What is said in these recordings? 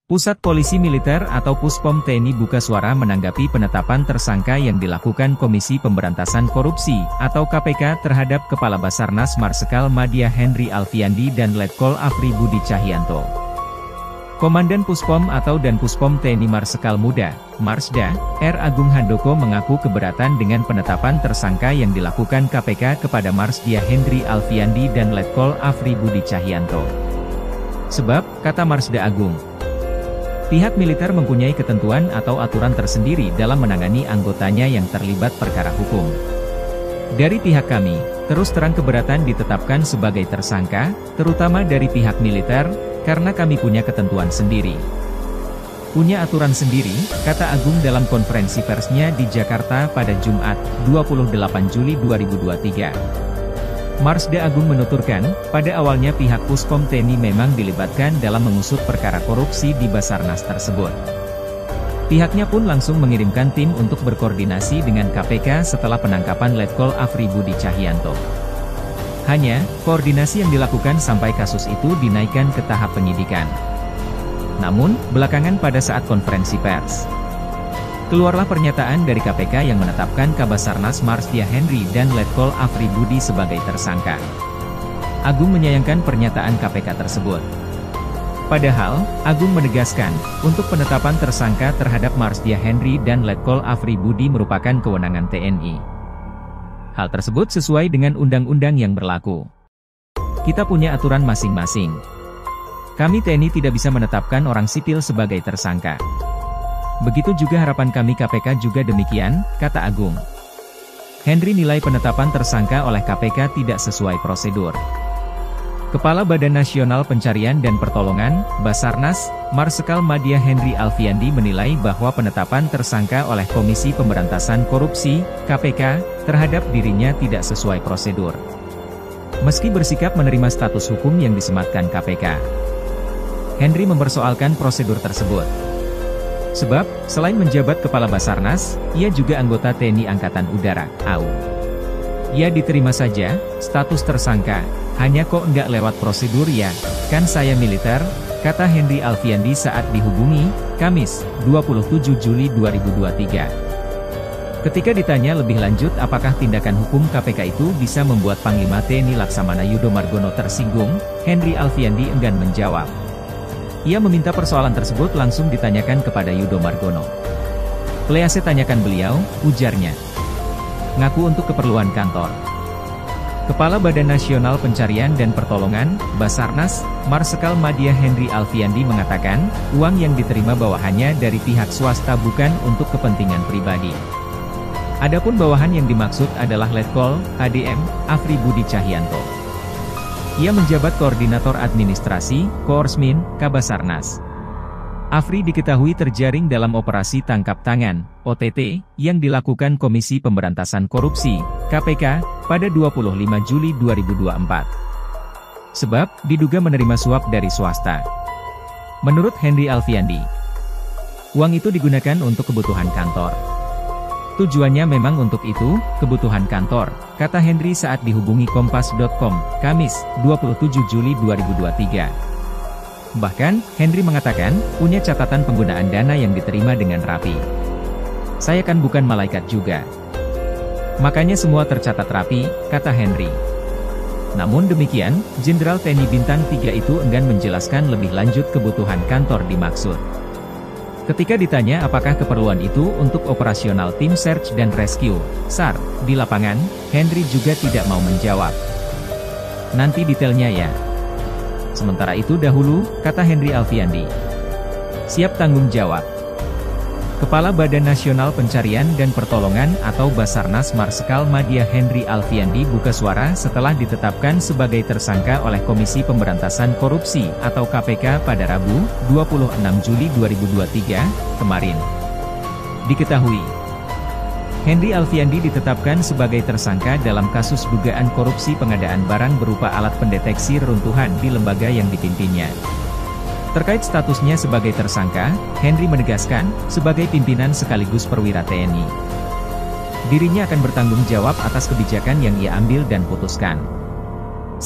Pusat Polisi Militer atau Puspom TNI buka suara menanggapi penetapan tersangka yang dilakukan Komisi Pemberantasan Korupsi atau KPK terhadap Kepala Basarnas Marsikal Madya Henry Alfiandi dan Letkol Afri Budi Cahyanto. Komandan Puspom atau Dan Puspom TNI Marsikal Muda, Marsda, R. Agung Handoko mengaku keberatan dengan penetapan tersangka yang dilakukan KPK kepada Marsdia Henry Alfiandi dan Letkol Afri Budi Cahyanto. Sebab, kata Marsda Agung, pihak militer mempunyai ketentuan atau aturan tersendiri dalam menangani anggotanya yang terlibat perkara hukum. Dari pihak kami, terus terang keberatan ditetapkan sebagai tersangka, terutama dari pihak militer, karena kami punya ketentuan sendiri. Punya aturan sendiri, kata Agung dalam konferensi persnya di Jakarta pada Jumat, 28 Juli 2023. Marsda Agung menuturkan, pada awalnya pihak Puspom TNI memang dilibatkan dalam mengusut perkara korupsi di Basarnas tersebut. Pihaknya pun langsung mengirimkan tim untuk berkoordinasi dengan KPK setelah penangkapan Letkol Afri Budi Cahyanto. Hanya, koordinasi yang dilakukan sampai kasus itu dinaikkan ke tahap penyidikan. Namun, belakangan pada saat konferensi pers, keluarlah pernyataan dari KPK yang menetapkan Kabasarnas Marsdia Henry dan Letkol Afri Budi sebagai tersangka. Agung menyayangkan pernyataan KPK tersebut. Padahal, Agung menegaskan, untuk penetapan tersangka terhadap Marsdia Henry dan Letkol Afri Budi merupakan kewenangan TNI. Hal tersebut sesuai dengan undang-undang yang berlaku. Kita punya aturan masing-masing. Kami TNI tidak bisa menetapkan orang sipil sebagai tersangka. Begitu juga harapan kami KPK juga demikian, kata Agung. Henry nilai penetapan tersangka oleh KPK tidak sesuai prosedur. Kepala Badan Nasional Pencarian dan Pertolongan, Basarnas, Marsikal Madya Henry Alfiandi menilai bahwa penetapan tersangka oleh Komisi Pemberantasan Korupsi, KPK, terhadap dirinya tidak sesuai prosedur. Meski bersikap menerima status hukum yang disematkan KPK, Henry mempersoalkan prosedur tersebut. Sebab, selain menjabat Kepala Basarnas, ia juga anggota TNI Angkatan Udara, AU. Ya diterima saja, status tersangka, hanya kok enggak lewat prosedur ya, kan saya militer, kata Henry Alfiandi saat dihubungi, Kamis, 27 Juli 2023. Ketika ditanya lebih lanjut apakah tindakan hukum KPK itu bisa membuat Panglima TNI Laksamana Yudo Margono tersinggung, Henry Alfiandi enggan menjawab. Ia meminta persoalan tersebut langsung ditanyakan kepada Yudo Margono. Please tanyakan beliau, ujarnya. Ngaku untuk keperluan kantor. Kepala Badan Nasional Pencarian dan Pertolongan, Basarnas, Marsikal Madya Henry Alfiandi mengatakan, uang yang diterima bawahannya dari pihak swasta bukan untuk kepentingan pribadi. Adapun bawahan yang dimaksud adalah Letkol, HDM, Afri Budi Cahyanto. Ia menjabat Koordinator Administrasi, Koorsmin, Kabasarnas. Afri diketahui terjaring dalam operasi tangkap tangan, OTT, yang dilakukan Komisi Pemberantasan Korupsi, KPK, pada 25 Juli 2024. Sebab, diduga menerima suap dari swasta. Menurut Henry Alfiandi, uang itu digunakan untuk kebutuhan kantor. Tujuannya memang untuk itu, kebutuhan kantor, kata Henry saat dihubungi Kompas.com, Kamis, 27 Juli 2023. Bahkan, Henry mengatakan, punya catatan penggunaan dana yang diterima dengan rapi. Saya kan bukan malaikat juga. Makanya semua tercatat rapi, kata Henry. Namun demikian, Jenderal TNI Bintang 3 itu enggan menjelaskan lebih lanjut kebutuhan kantor dimaksud. Ketika ditanya apakah keperluan itu untuk operasional tim search dan rescue, SAR, di lapangan, Henry juga tidak mau menjawab. Nanti detailnya ya. Sementara itu dahulu, kata Henry Alfiandi. Siap tanggung jawab. Kepala Badan Nasional Pencarian dan Pertolongan atau Basarnas Marsikal Madya Henry Alfiandi buka suara setelah ditetapkan sebagai tersangka oleh Komisi Pemberantasan Korupsi atau KPK pada Rabu, 26 Juli 2023, kemarin. Diketahui, Henry Alfiandi ditetapkan sebagai tersangka dalam kasus dugaan korupsi pengadaan barang berupa alat pendeteksi reruntuhan di lembaga yang dipimpinnya. Terkait statusnya sebagai tersangka, Henry menegaskan, sebagai pimpinan sekaligus perwira TNI, dirinya akan bertanggung jawab atas kebijakan yang ia ambil dan putuskan.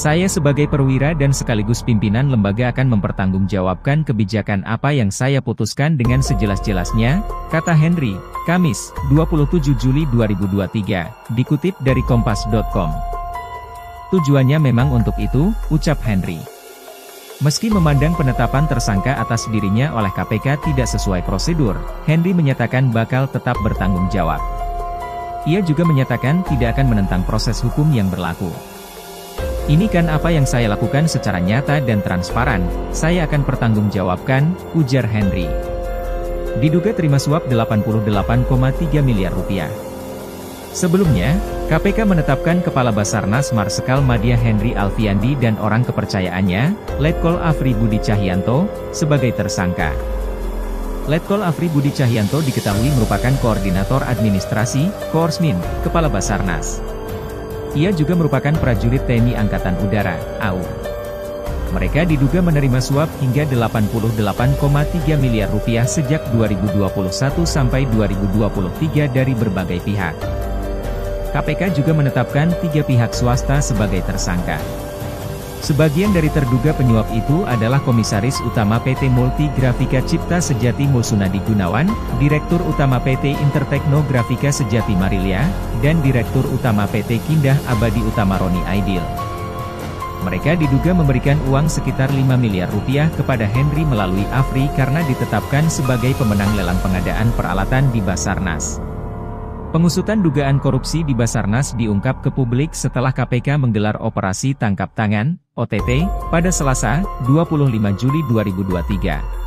Saya sebagai perwira dan sekaligus pimpinan lembaga akan mempertanggungjawabkan kebijakan apa yang saya putuskan dengan sejelas-jelasnya, kata Henry, Kamis, 27 Juli 2023, dikutip dari Kompas.com. Tujuannya memang untuk itu, ucap Henry. Meski memandang penetapan tersangka atas dirinya oleh KPK tidak sesuai prosedur, Henry menyatakan bakal tetap bertanggung jawab. Ia juga menyatakan tidak akan menentang proses hukum yang berlaku. Ini kan apa yang saya lakukan secara nyata dan transparan, saya akan pertanggungjawabkan, ujar Henry. Diduga terima suap 88,3 miliar rupiah. Sebelumnya, KPK menetapkan Kepala Basarnas Marsikal Madya Henry Alfiandi dan orang kepercayaannya, Letkol Afri Budi Cahyanto, sebagai tersangka. Letkol Afri Budi Cahyanto diketahui merupakan Koordinator Administrasi, Korsmin, Kepala Basarnas. Ia juga merupakan prajurit TNI Angkatan Udara, AU. Mereka diduga menerima suap hingga 88,3 miliar rupiah sejak 2021 sampai 2023 dari berbagai pihak. KPK juga menetapkan 3 pihak swasta sebagai tersangka. Sebagian dari terduga penyuap itu adalah Komisaris Utama PT Multi Grafika Cipta Sejati Mulsunadi Gunawan, Direktur Utama PT Intertekno Grafika Sejati Marilia, dan Direktur Utama PT Kindah Abadi Utama Roni Aidil. Mereka diduga memberikan uang sekitar 5 miliar rupiah kepada Henry melalui Afri karena ditetapkan sebagai pemenang lelang pengadaan peralatan di Basarnas. Pengusutan dugaan korupsi di Basarnas diungkap ke publik setelah KPK menggelar operasi tangkap tangan, OTT, pada Selasa, 25 Juli 2023.